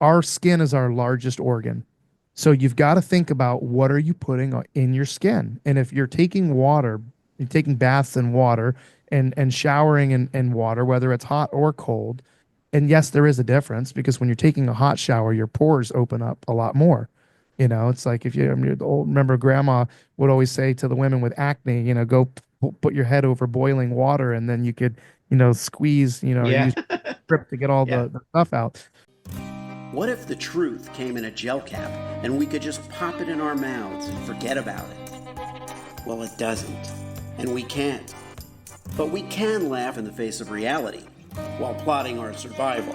our skin is our largest organ. So you've got to think about what are you putting in your skin. And if you're taking water, you're taking baths in water and showering in water, whether it's hot or cold. And yes, there is a difference because when you're taking a hot shower, your pores open up a lot more. It's like if you, I mean, the old, remember grandma would always say to the women with acne, go put your head over boiling water and then you could, squeeze, or Yeah. use grip to get all Yeah. the stuff out. What if the truth came in a gel cap and we could just pop it in our mouths and forget about it? Well, it doesn't. And we can't. But we can laugh in the face of reality while plotting our survival.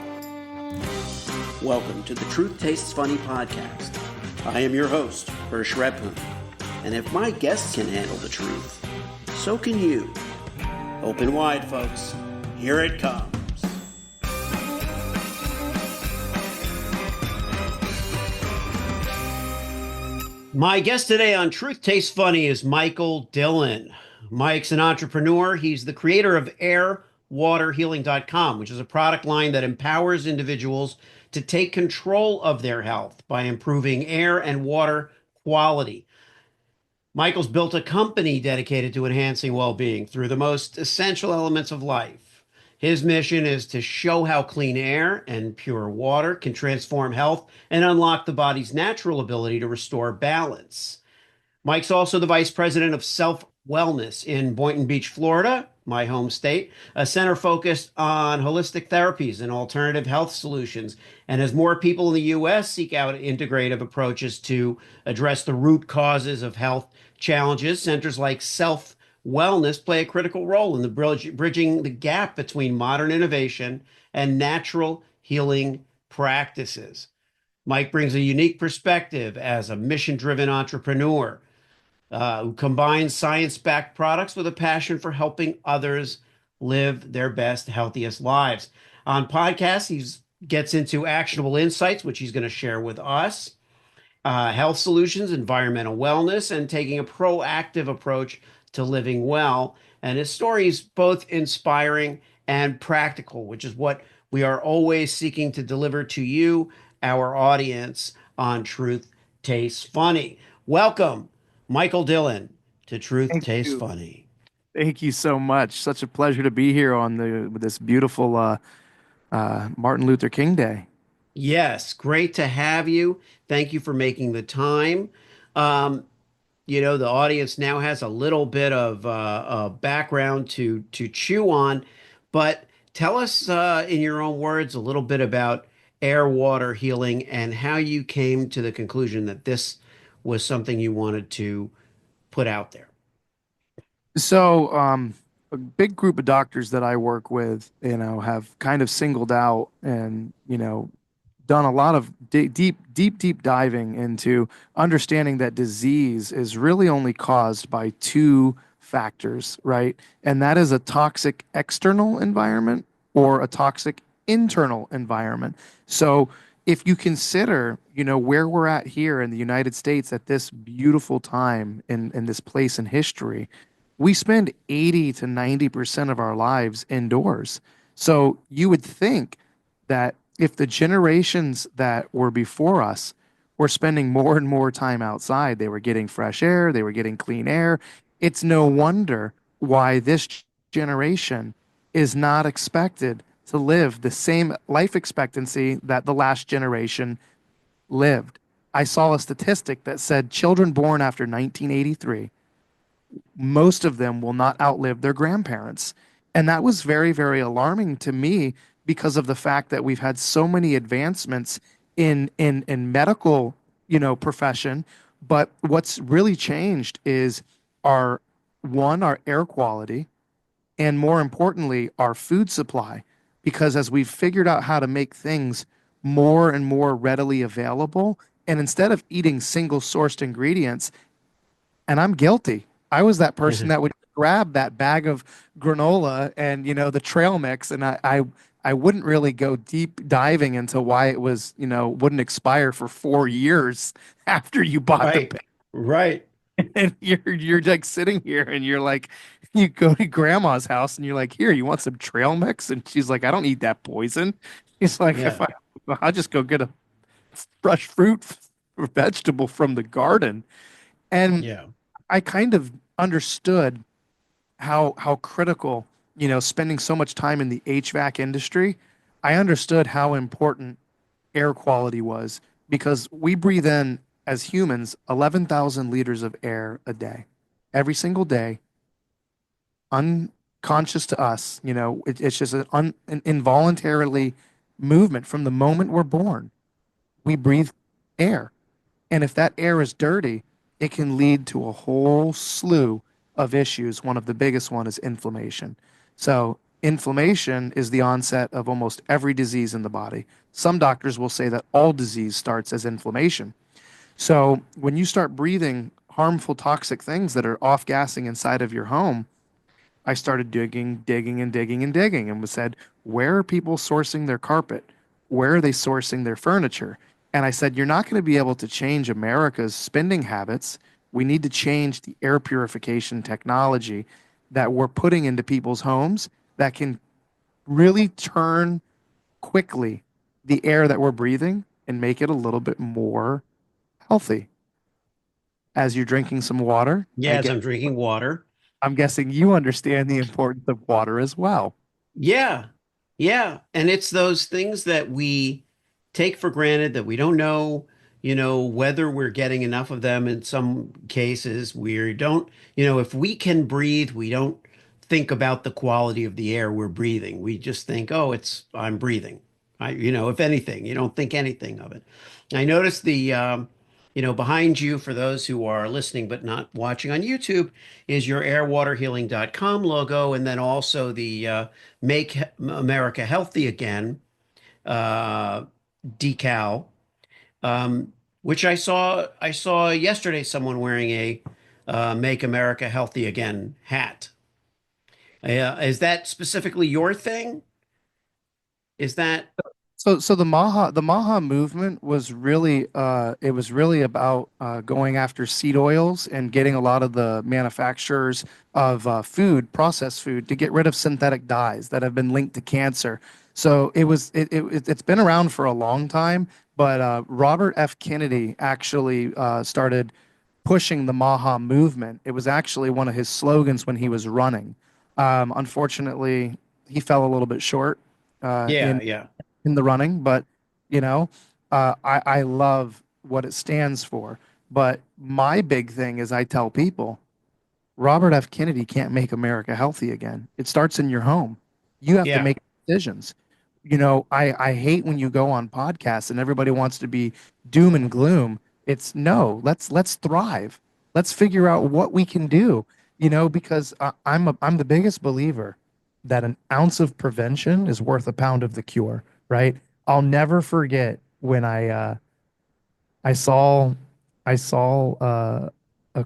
Welcome to the Truth Tastes Funny podcast. I am your host, Hersh. And if my guests can handle the truth, so can you. Open wide, folks. Here it comes. My guest today on Truth Tastes Funny is Michael Dillon. Mike's an entrepreneur. He's the creator of airwaterhealing.com, which is a product line that empowers individuals to take control of their health by improving air and water quality. Michael's built a company dedicated to enhancing well-being through the most essential elements of life. His mission is to show how clean air and pure water can transform health and unlock the body's natural ability to restore balance. Mike's also the vice president of self wellness in Boynton Beach, Florida, my home state, a center focused on holistic therapies and alternative health solutions. And as more people in the U.S. seek out integrative approaches to address the root causes of health challenges, centers like self wellness play a critical role in the bridging the gap between modern innovation and natural healing practices. Mike brings a unique perspective as a mission-driven entrepreneur who combines science-backed products with a passion for helping others live their best, healthiest lives. On podcasts, he gets into actionable insights, which he's going to share with us, health solutions, environmental wellness, and taking a proactive approach to living well. And his story is both inspiring and practical, which is what we are always seeking to deliver to you, our audience, on Truth Tastes Funny. Welcome, Michael Dillon, to Truth Thank Tastes you. Funny. Thank you so much. Such a pleasure to be here on this beautiful Martin Luther King Day. Yes, great to have you. Thank you for making the time. Um, the audience now has a little bit of background to chew on, but tell us in your own words a little bit about air water healing and how you came to the conclusion that this was something you wanted to put out there. So, a big group of doctors that I work with, have kind of singled out and, done a lot of deep diving into understanding that disease is really only caused by two factors, right? And that is a toxic external environment or a toxic internal environment. So, if you consider, where we're at here in the United States at this beautiful time in this place in history, we spend 80 to 90% of our lives indoors. So you would think that if the generations that were before us were spending more and more time outside, they were getting fresh air, they were getting clean air. It's no wonder why this generation is not expected to live the same life expectancy that the last generation lived. I saw a statistic that said children born after 1983, most of them will not outlive their grandparents. And that was very, very alarming to me because of the fact that we've had so many advancements in medical, profession. But what's really changed is our our air quality, and more importantly, our food supply. Because as we've figured out how to make things more and more readily available, and instead of eating single sourced ingredients, and I'm guilty. I was that person that would grab that bag of granola and the trail mix, and I wouldn't really go deep diving into why it was wouldn't expire for 4 years after you bought the Right, bag. right. And you're like sitting here and you're like you go to grandma's house and you're like, here, you want some trail mix? And she's like, I don't eat that poison. She's like, if Yeah. I'll just go get a fresh fruit or vegetable from the garden. And Yeah. I kind of understood how critical, spending so much time in the HVAC industry, I understood how important air quality was because we breathe in as humans 11,000 liters of air a day, every single day, unconscious to us. It's just an involuntarily movement from the moment we're born. We breathe air. And if that air is dirty, it can lead to a whole slew of issues. One of the biggest one is inflammation. So inflammation is the onset of almost every disease in the body. Some doctors will say that all disease starts as inflammation. So when you start breathing harmful, toxic things that are off gassing inside of your home, I started digging, digging, and digging and digging, and was said, where are people sourcing their carpet? Where are they sourcing their furniture? And I said, you're not going to be able to change America's spending habits. We need to change the air purification technology that we're putting into people's homes that can really turn quickly the air that we're breathing and make it a little bit more healthy. As you're drinking some water, Yeah, as I'm drinking water. I'm guessing you understand the importance of water as well. Yeah. Yeah. And it's those things that we take for granted that we don't know, whether we're getting enough of them. In some cases, we don't, if we can breathe, we don't think about the quality of the air we're breathing. We just think, oh, I'm breathing. If anything, you don't think anything of it. I noticed behind you, for those who are listening but not watching on YouTube, is your airwaterhealing.com logo, and then also the Make America Healthy Again uh, decal, which I saw yesterday someone wearing a Make America Healthy Again hat. Is that specifically your thing? Is that So the Maha movement was really it was really about going after seed oils and getting a lot of the manufacturers of food, processed food, to get rid of synthetic dyes that have been linked to cancer. So it's been around for a long time, but Robert F. Kennedy actually started pushing the Maha movement. It was actually one of his slogans when he was running. Unfortunately, he fell a little bit short yeah, in yeah. the running, but you know, I love what it stands for. But my big thing is I tell people Robert F. Kennedy can't make America healthy again. It starts in your home. You have to Yeah. make decisions. I hate when you go on podcasts and everybody wants to be doom and gloom. It's no, let's thrive. Let's figure out what we can do, because I'm the biggest believer that an ounce of prevention is worth a pound of the cure, right? I'll never forget when I saw a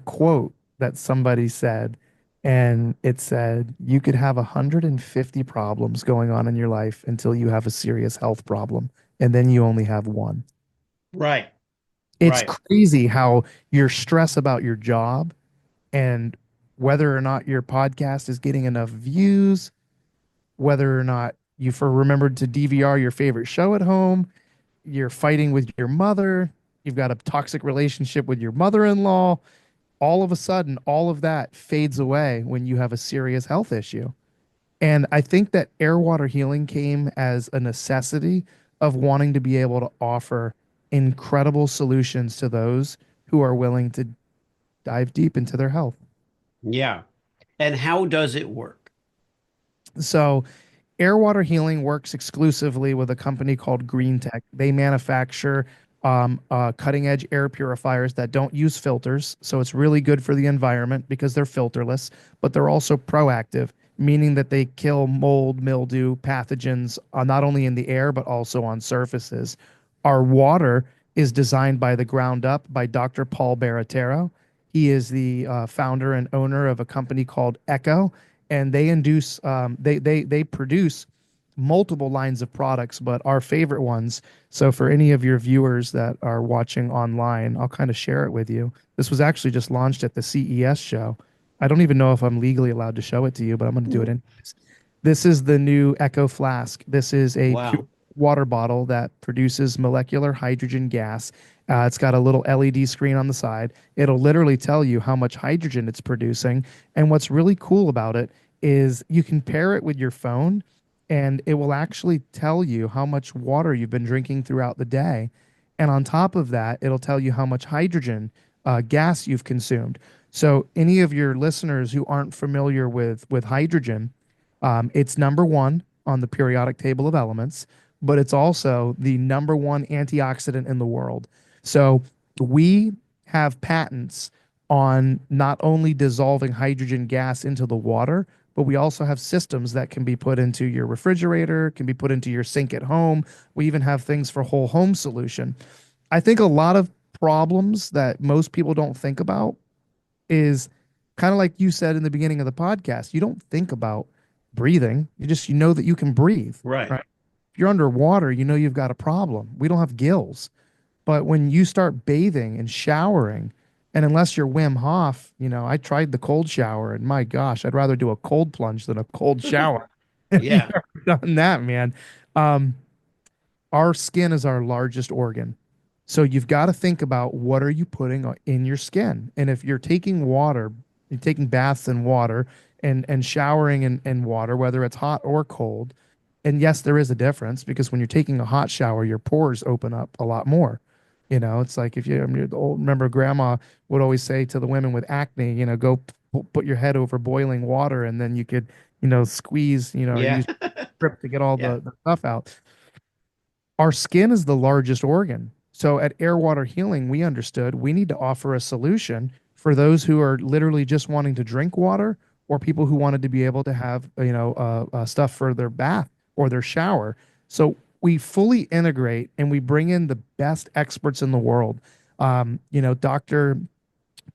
quote that somebody said, and it said, "You could have 150 problems going on in your life until you have a serious health problem, and then you only have one." Right. It's Right. crazy how your stress about your job and whether or not your podcast is getting enough views, whether or not remembered to DVR your favorite show at home, you're fighting with your mother, you've got a toxic relationship with your mother-in-law, all of a sudden all of that fades away when you have a serious health issue. And I think that air water healing came as a necessity of wanting to be able to offer incredible solutions to those who are willing to dive deep into their health. Yeah. And how does it work? So air water healing works exclusively with a company called Green Tech. They manufacture cutting edge air purifiers that don't use filters. So it's really good for the environment because they're filterless, but they're also proactive, meaning that they kill mold, mildew, pathogens not only in the air, but also on surfaces. Our water is designed by the ground up by Dr. Paul Baratero. He is the founder and owner of a company called Echo, and they produce multiple lines of products, but our favorite ones. So for any of your viewers that are watching online, I'll kind of share it with you. This was actually just launched at the CES show. I don't even know if I'm legally allowed to show it to you, but I'm going to do it anyways. This is the new Echo Flask. This is a pure Wow. water bottle that produces molecular hydrogen gas. It's got a little LED screen on the side. It'll literally tell you how much hydrogen it's producing. And what's really cool about it is you can pair it with your phone and it will actually tell you how much water you've been drinking throughout the day. And on top of that, it'll tell you how much hydrogen gas you've consumed. So, any of your listeners who aren't familiar with hydrogen, it's number one on the periodic table of elements, but it's also the number one antioxidant in the world. So, we have patents on not only dissolving hydrogen gas into the water, but we also have systems that can be put into your refrigerator, can be put into your sink at home. We even have things for whole home solution. I think a lot of problems that most people don't think about is kind of like you said in the beginning of the podcast. You don't think about breathing. You know that you can breathe, Right. right? If you're underwater, you know you've got a problem. We don't have gills. But when you start bathing and showering, and unless you're Wim Hof, I tried the cold shower and my gosh, I'd rather do a cold plunge than a cold shower. If you've Yeah. ever done that, man. Um, our skin is our largest organ. So you've got to think about what are you putting in your skin. And if you're taking water, you're taking baths in water and showering in water, whether it's hot or cold. And yes, there is a difference because when you're taking a hot shower, your pores open up a lot more. It's like if you, I mean, the old, remember grandma would always say to the women with acne, go put your head over boiling water and then you could, squeeze, or Yeah. use grip to get all Yeah. the stuff out. Our skin is the largest organ. So at Air Water Healing, we understood we need to offer a solution for those who are literally just wanting to drink water or people who wanted to be able to have, stuff for their bath or their shower. So we fully integrate and we bring in the best experts in the world. Dr.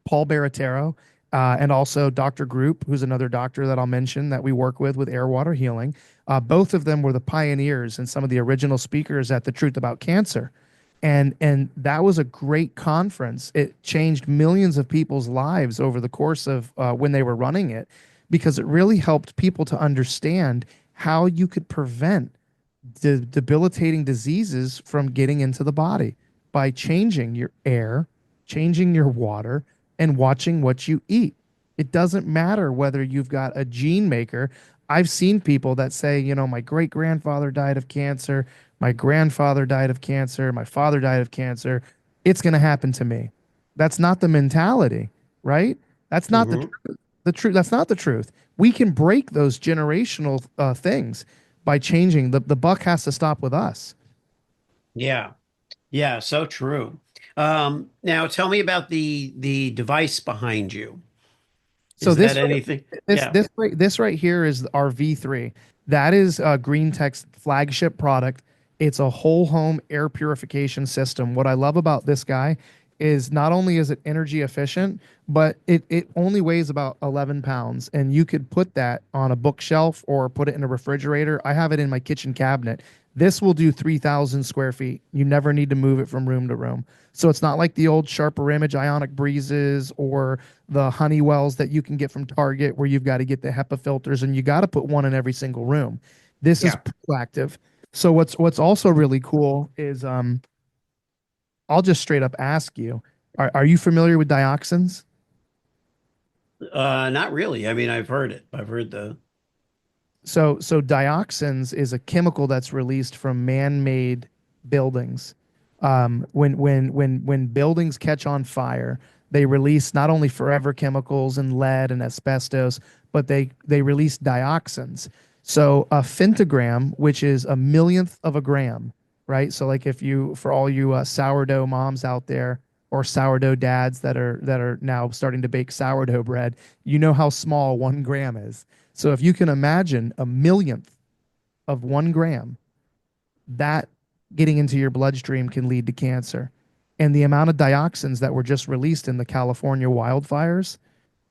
Paul Baratero, and also Dr. Group, who's another doctor that I'll mention that we work with Air Water Healing. Both of them were the pioneers and some of the original speakers at the Truth About Cancer. And that was a great conference. It changed millions of people's lives over the course of when they were running it because it really helped people to understand how you could prevent debilitating diseases from getting into the body by changing your air, changing your water, and watching what you eat. It doesn't matter whether you've got a gene maker. I've seen people that say, my great grandfather died of cancer, my grandfather died of cancer, my father died of cancer. It's going to happen to me. That's not the mentality, right? That's not the Hmm. truth. The truth. That's not the truth. We can break those generational things by changing. The buck has to stop with us. Yeah. Yeah. So true. Now tell me about the device behind you. So Is that this anything? this Yeah. this right here is our V3. That is Green Tech's flagship product. It's a whole home air purification system. What I love about this guy is not only is it energy efficient, but it only weighs about 11 pounds, and you could put that on a bookshelf or put it in a refrigerator. I have it in my kitchen cabinet. This will do 3,000 square feet. You never need to move it from room to room. So it's not like the old Sharper Image Ionic Breezes or the Honeywells that you can get from Target where you've got to get the HEPA filters and you got to put one in every single room. This is Yeah. proactive. So what's also really cool is I'll just straight up ask you, are you familiar with dioxins? Not really. I mean, I've heard it. I've heard the. So dioxins is a chemical that's released from man-made buildings. When buildings catch on fire, they release not only forever chemicals and lead and asbestos, but they release dioxins. So a femtogram, which is a millionth of a gram, right? So like if you, for all you sourdough moms out there or sourdough dads that are now starting to bake sourdough bread, you know how small 1 gram is. So if you can imagine a millionth of 1 gram, that getting into your bloodstream can lead to cancer. And the amount of dioxins that were just released in the California wildfires,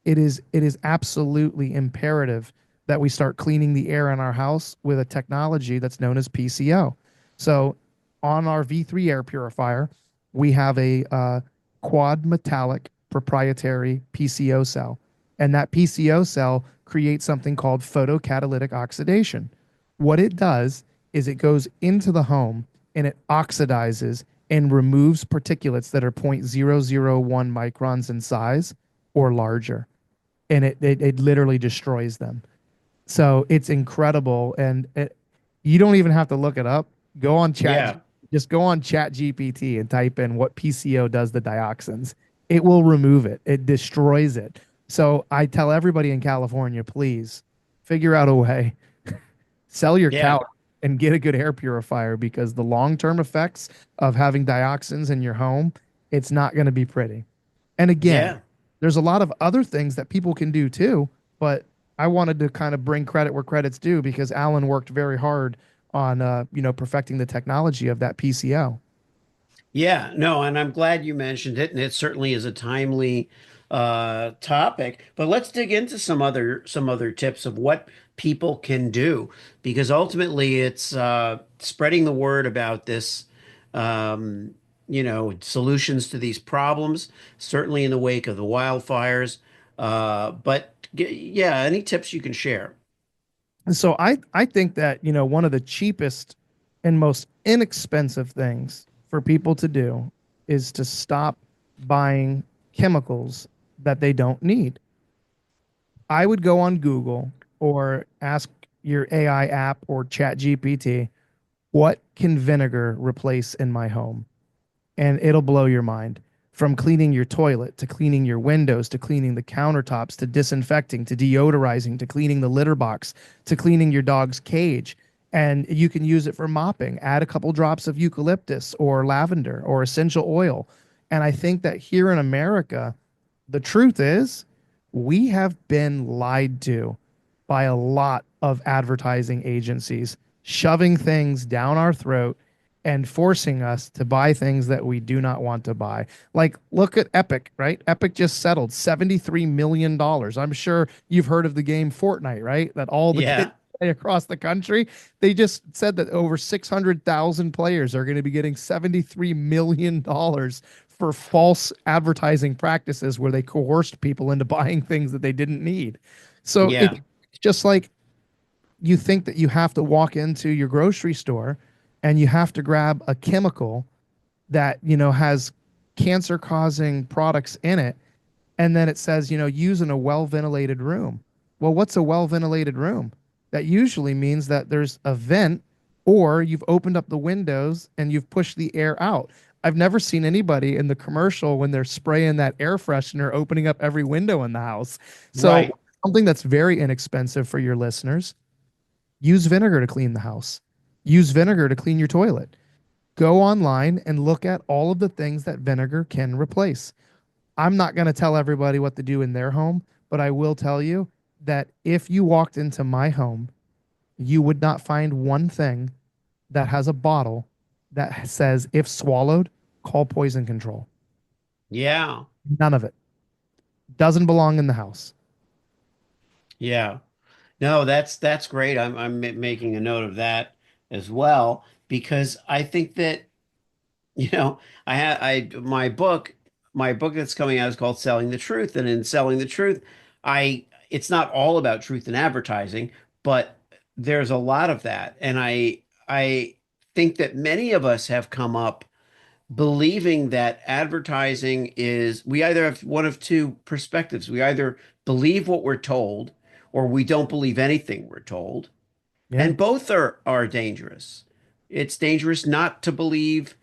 it is absolutely imperative that we start cleaning the air in our house with a technology that's known as PCO. So on our V3 air purifier, we have a quad metallic proprietary PCO cell. And that PCO cell creates something called photocatalytic oxidation. What it does is it goes into the home and it oxidizes and removes particulates that are 0.001 microns in size or larger. And it literally destroys them. So it's incredible. And you don't even have to look it up. Go on Yeah. just go on Chat GPT and type in what PCO does to dioxins. It will remove it. It destroys it. So I tell everybody in California, please figure out a way, sell your Yeah. couch and get a good air purifier because the long-term effects of having dioxins in your home, it's not going to be pretty. And again, Yeah. there's a lot of other things that people can do too, but I wanted to kind of bring credit where credit's due because Alan worked very hard on perfecting the technology of that PCO. Yeah, no, and I'm glad you mentioned it, and it certainly is a timely topic. But let's dig into some other tips of what people can do, because ultimately it's spreading the word about this, solutions to these problems, certainly in the wake of the wildfires. Yeah, any tips you can share? And so I think that, one of the cheapest and most inexpensive things for people to do is to stop buying chemicals that they don't need. I would go on Google or ask your AI app or Chat GPT, what can vinegar replace in my home? And it'll blow your mind. From cleaning your toilet to cleaning your windows to cleaning the countertops to disinfecting to deodorizing to cleaning the litter box to cleaning your dog's cage. And you can use it for mopping. Add a couple drops of eucalyptus or lavender or essential oil. And I think that here in America, the truth is we have been lied to by a lot of advertising agencies, shoving things down our throat and forcing us to buy things that we do not want to buy. Like, look at Epic, right? Epic just settled $73 million. I'm sure you've heard of the game Fortnite, right? That all the kids Yeah, play across the country. They just said that over 600,000 players are going to be getting $73 million for false advertising practices where they coerced people into buying things that they didn't need. So it's yeah, just like you think that you have to walk into your grocery store and you have to grab a chemical that, has cancer causing products in it. And then it says, use in a well ventilated room. Well, what's a well ventilated room? That usually means that there's a vent or you've opened up the windows and you've pushed the air out. I've never seen anybody in the commercial when they're spraying that air freshener opening up every window in the house. So, right. something that's very inexpensive for your listeners, use vinegar to clean the house. Use vinegar to clean your toilet. Go online and look at all of the things that vinegar can replace. I'm not going to tell everybody what to do in their home, but I will tell you that if you walked into my home, you would not find one thing that has a bottle that says, if swallowed, call poison control. Yeah, None of it. Doesn't belong in the house. yeah. No, that's great. I'm making a note of that as well because I think that you know I my book that's coming out is called Selling the Truth, and in Selling the Truth, I it's not all about truth in advertising, but there's a lot of that, and I think that many of us have come up believing that advertising is we either have one of two perspectives. We either believe what we're told or we don't believe anything we're told. Yeah. And both are dangerous. It's dangerous not to believe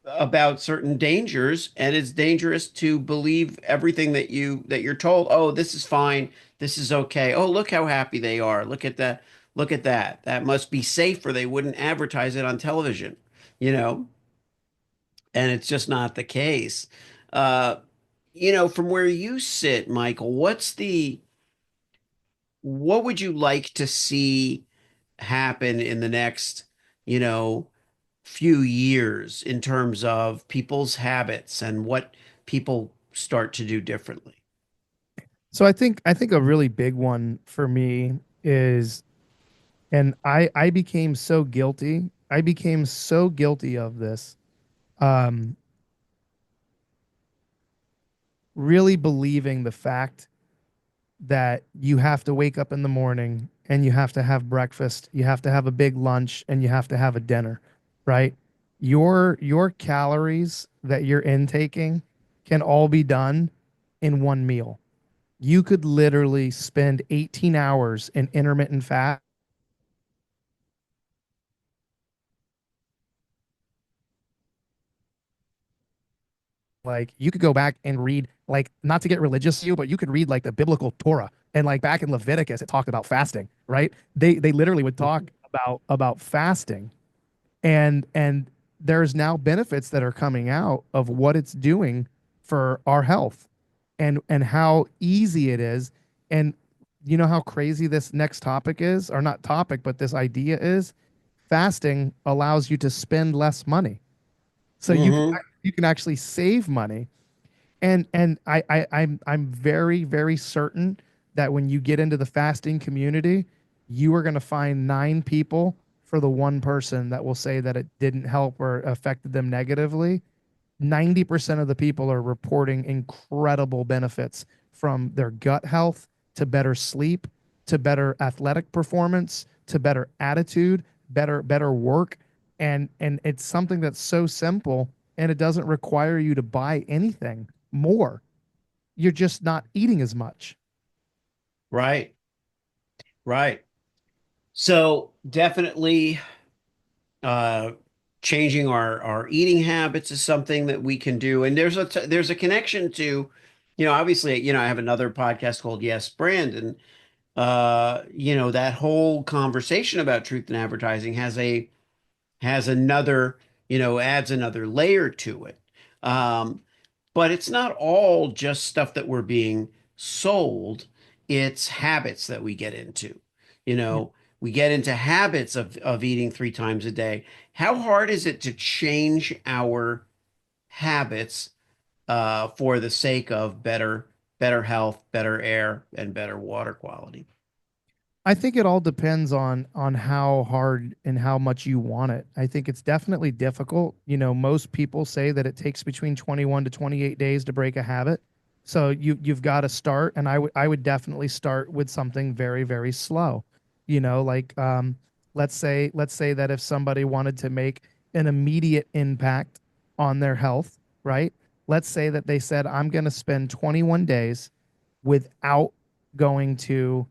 about certain dangers, and it's dangerous to believe everything that you're told. Oh, this is fine. This is okay. Oh, look how happy they are. Look at that. Look at that. That must be safe or they wouldn't advertise it on television, you know? And it's just not the case. Uh, from where you sit, Michael, what would you like to see happen in the next, you know, few years in terms of people's habits and what people start to do differently? So I think a really big one for me is, and I became so guilty. I became so guilty of this. Um, really believing the fact that you have to wake up in the morning and you have to have breakfast, you have to have a big lunch, and you have to have a dinner, right? Your calories that you're intaking can all be done in one meal. You could literally spend 18 hours in intermittent fast. Like you could go back and read, like, not to get religious to you, but you could read like the biblical Torah, and like back in Leviticus it talked about fasting, right? They literally would talk about fasting, and there's now benefits that are coming out of what it's doing for our health, and how easy it is. And you know how crazy this next topic is, or not topic, but this idea is, fasting allows you to spend less money. So Hmm. you can actually save money. I'm very, very certain that when you get into the fasting community, you are going to find 9 people for the one person that will say that it didn't help or affected them negatively. 90% of the people are reporting incredible benefits, from their gut health to better sleep to better athletic performance to better attitude, better work. And it's something that's so simple, and it doesn't require you to buy anything more. You're just not eating as much. Right. Right. So definitely uh changing our eating habits is something that we can do. And there's a connection to, obviously, I have another podcast called Yes Brandon. That whole conversation about truth in advertising has another, adds another layer to it. Um, but it's not all just stuff that we're being sold. It's habits that we get into. You Yeah. know, we get into habits of eating 3 times a day. How hard is it to change our habits for the sake of better health, better air, and better water quality? I think it all depends on how hard and how much you want it. I think it's definitely difficult. You know, most people say that it takes between 21 to 28 days to break a habit. So you've got to start, and I would definitely start with something very, very slow. You know, like let's say that if somebody wanted to make an immediate impact on their health, right? Let's say that they said, I'm going to spend 21 days without going to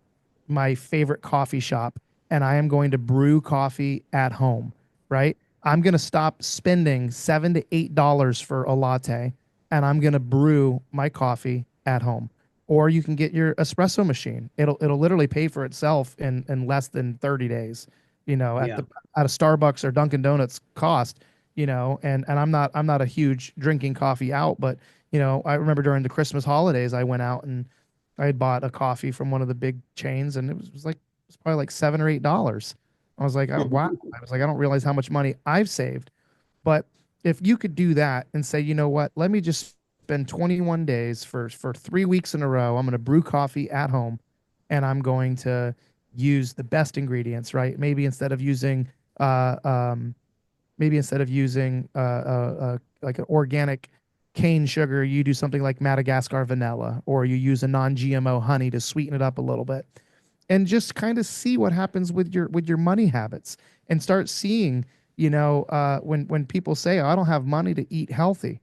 my favorite coffee shop, and I am going to brew coffee at home, right? I'm going to stop spending $7 to $8 for a latte, and I'm going to brew my coffee at home. Or you can get your espresso machine. It'll literally pay for itself in less than 30 days, at Yeah. the at a Starbucks or Dunkin' Donuts cost, and I'm not a huge drinking coffee out, but I remember during the Christmas holidays I went out and I had bought a coffee from one of the big chains, and it was probably like $7 or $8. I was like, oh, wow. I was like, I don't realize how much money I've saved. But if you could do that and say, you know what, let me just spend 21 days for 3 weeks in a row. I'm going to brew coffee at home, and I'm going to use the best ingredients, right? Uh, um, maybe instead of using like an organic cane sugar, you do something like Madagascar vanilla, or you use a non-GMO honey to sweeten it up a little bit, and just kind of see what happens with your money habits, and start seeing, when people say, oh, I don't have money to eat healthy,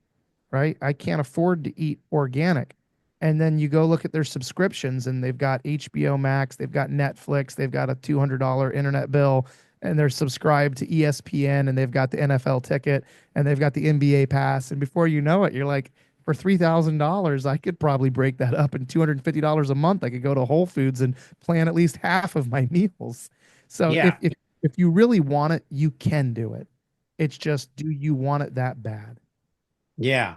right? I can't afford to eat organic. And then you go look at their subscriptions, and they've got HBO Max, they've got Netflix, they've got a $200 internet bill, and they're subscribed to ESPN, and they've got the NFL ticket, and they've got the NBA pass. And before you know it, you're like, for $3,000, I could probably break that up in $250 a month. I could go to Whole Foods and plan at least half of my meals. So Yeah. if you really want it, you can do it. It's just, do you want it that bad? Yeah.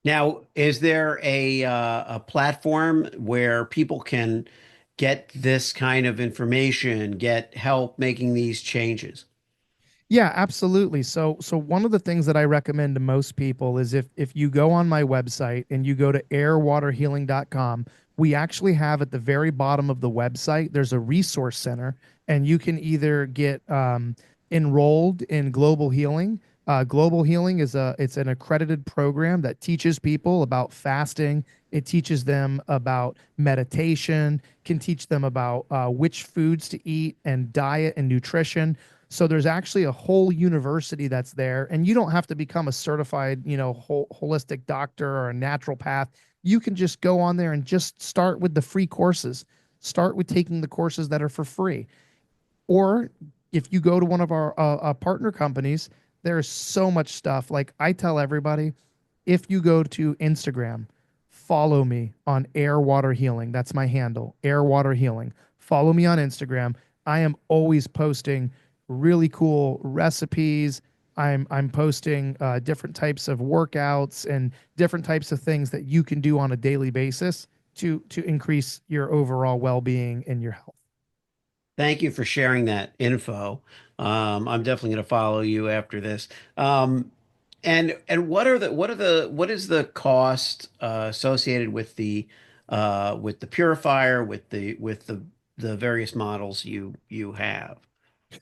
Now, is there a platform where people can get this kind of information, get help making these changes? Yeah, absolutely. So one of the things that I recommend to most people is, if you go on my website and you go to airwaterhealing.com, we actually have at the very bottom of the website, there's a resource center, and you can either get enrolled in global healing, Global Healing is it's an accredited program that teaches people about fasting. It teaches them about meditation, can teach them about which foods to eat and diet and nutrition. So there's actually a whole university that's there, and you don't have to become a certified, holistic doctor or a naturopath. You can just go on there and just start with the free courses. Start with taking the courses that are for free. Or if you go to one of our partner companies, there's so much stuff. Like I tell everybody, if you go to Instagram, follow me on Air Water Healing. That's my handle, Air Water Healing. Follow me on Instagram. I am always posting really cool recipes. I'm posting different types of workouts and different types of things that you can do on a daily basis to increase your overall well-being and your health. Thank you for sharing that info. I'm definitely going to follow you after this. And what is the cost associated with the purifier, with the various models you have?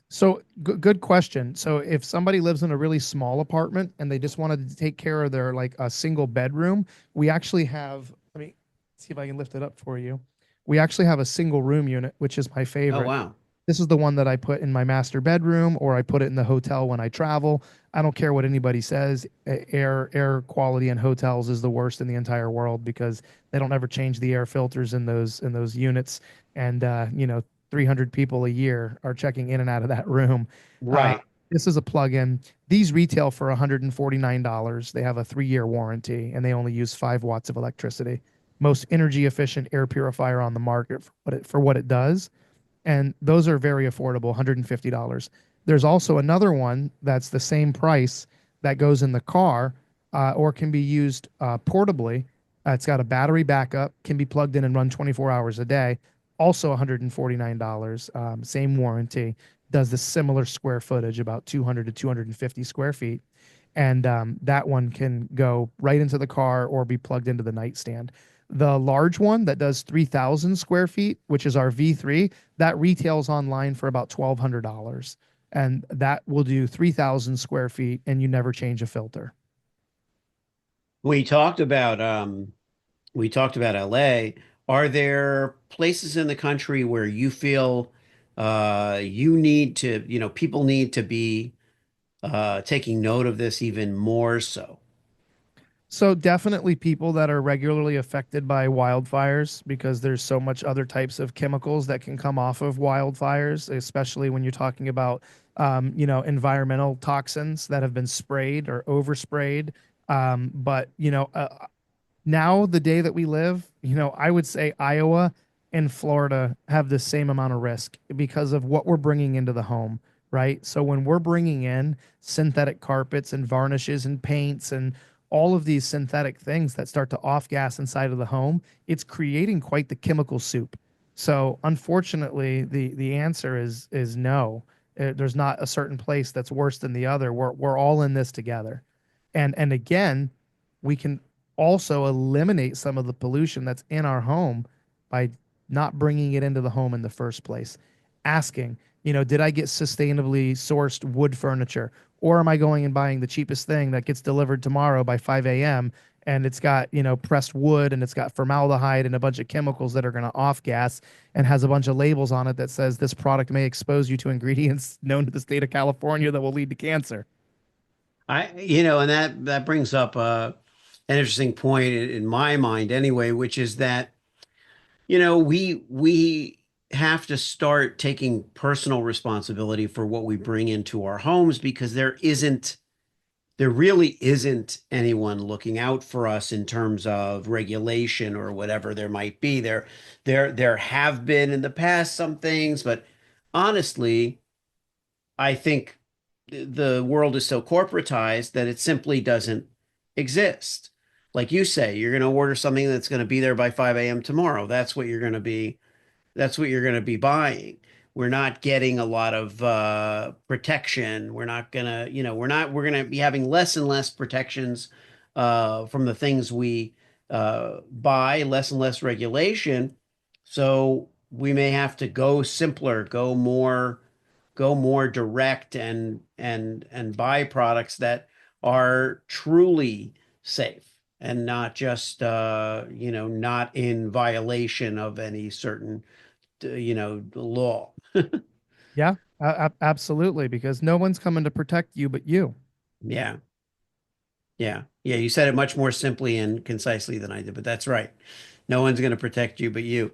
So good question. So if somebody lives in a really small apartment and they just wanted to take care of their like a single bedroom, we actually have, let me see if I can lift it up for you. We actually have a single room unit, which is my Oh, favorite. wow. This is the one that I put in my master bedroom or I put it in the hotel when I travel. I don't care what anybody says. Air quality in hotels is the worst in the entire world because they don't ever change the air filters in those units. And 300 people a year are checking in and out of that room. Uh, Right. this is a plug-in. These retail for $149. They have a 3-year warranty and they only use 5 watts of electricity. Most energy efficient air purifier on the market for what it does, and those are very affordable, $150. There's also another one that's the same price that goes in the car, or can be used portably. It's got a battery backup, can be plugged in and run 24 hours a day. Also $149, same warranty. Does the similar square footage, about 200 to 250 square feet. And that one can go right into the car or be plugged into the nightstand. The large one that does 3,000 square feet, which is our V3, that retails online for about $1,200. And that will do 3,000 square feet and you never change a filter. We talked about we talked about LA. Are there places in the country where you feel you need to, people need to be taking note of this even more so? So definitely people that are regularly affected by wildfires because there's so much other types of chemicals that can come off of wildfires, especially when you're talking about environmental toxins that have been sprayed or oversprayed. But now the day that we live, I would say Iowa and Florida have the same amount of risk because of what we're bringing into the home, right? So when we're bringing in synthetic carpets and varnishes and paints and all of these synthetic things that start to off gas inside of the home, it's creating quite the chemical soup. So unfortunately, the answer is no. There's not a certain place that's worse than the other. We're all in this together. And again, we can also eliminate some of the pollution that's in our home by not bringing it into the home in the first place. Asking, did I get sustainably sourced wood furniture? Or am I going and buying the cheapest thing that gets delivered tomorrow by 5 a.m. and it's got, pressed wood and it's got formaldehyde and a bunch of chemicals that are going to off gas and has a bunch of labels on it that says this product may expose you to ingredients known to the state of California that will lead to cancer. And that brings up an interesting point in my mind anyway, which is that, we have to start taking personal responsibility for what we bring into our homes because there really isn't anyone looking out for us in terms of regulation or whatever there might be. There have been in the past some things, but honestly, I think the world is so corporatized that it simply doesn't exist. Like you say, you're going to order something that's going to be there by 5 a.m. tomorrow. That's what you're going to be buying. We're not getting a lot of protection. We're not gonna, we're going to be having less and less protections from the things we buy, less and less regulation. So we may have to go simpler, go more go more direct and buy products that are truly safe and not just not in violation of any certain law. Yeah, absolutely, because no one's coming to protect you but you. Yeah. Yeah. You said it much more simply and concisely than I did, but that's right. No one's going to protect you but you.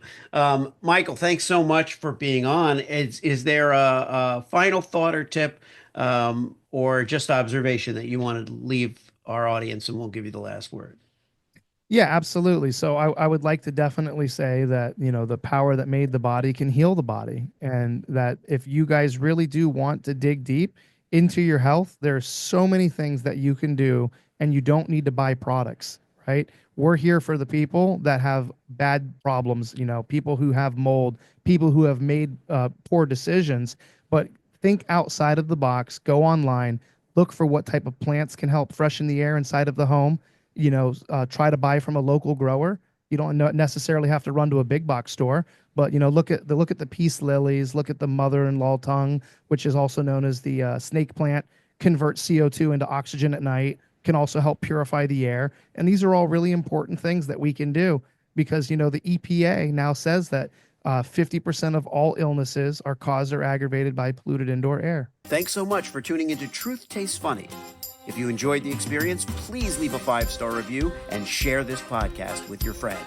Michael, thanks so much for being on. Is there a final thought or tip, or just observation that you want to leave our audience, and we'll give you the last word? Yeah, absolutely. So I would like to definitely say that, the power that made the body can heal the body. And that if you guys really do want to dig deep into your health, there's so many things that you can do and you don't need to buy products, right? We're here for the people that have bad problems, people who have mold, people who have made poor decisions, but think outside of the box, go online, look for what type of plants can help freshen the air inside of the home, try to buy from a local grower. You don't necessarily have to run to a big box store, but look at the peace lilies, look at the mother-in-law tongue, which is also known as the snake plant. Converts CO2 into oxygen at night, can also help purify the air, and these are all really important things that we can do because the EPA now says that 50% of all illnesses are caused or aggravated by polluted indoor air. Thanks so much for tuning into Truth Tastes Funny. If you enjoyed the experience, please leave a 5-star review and share this podcast with your friends.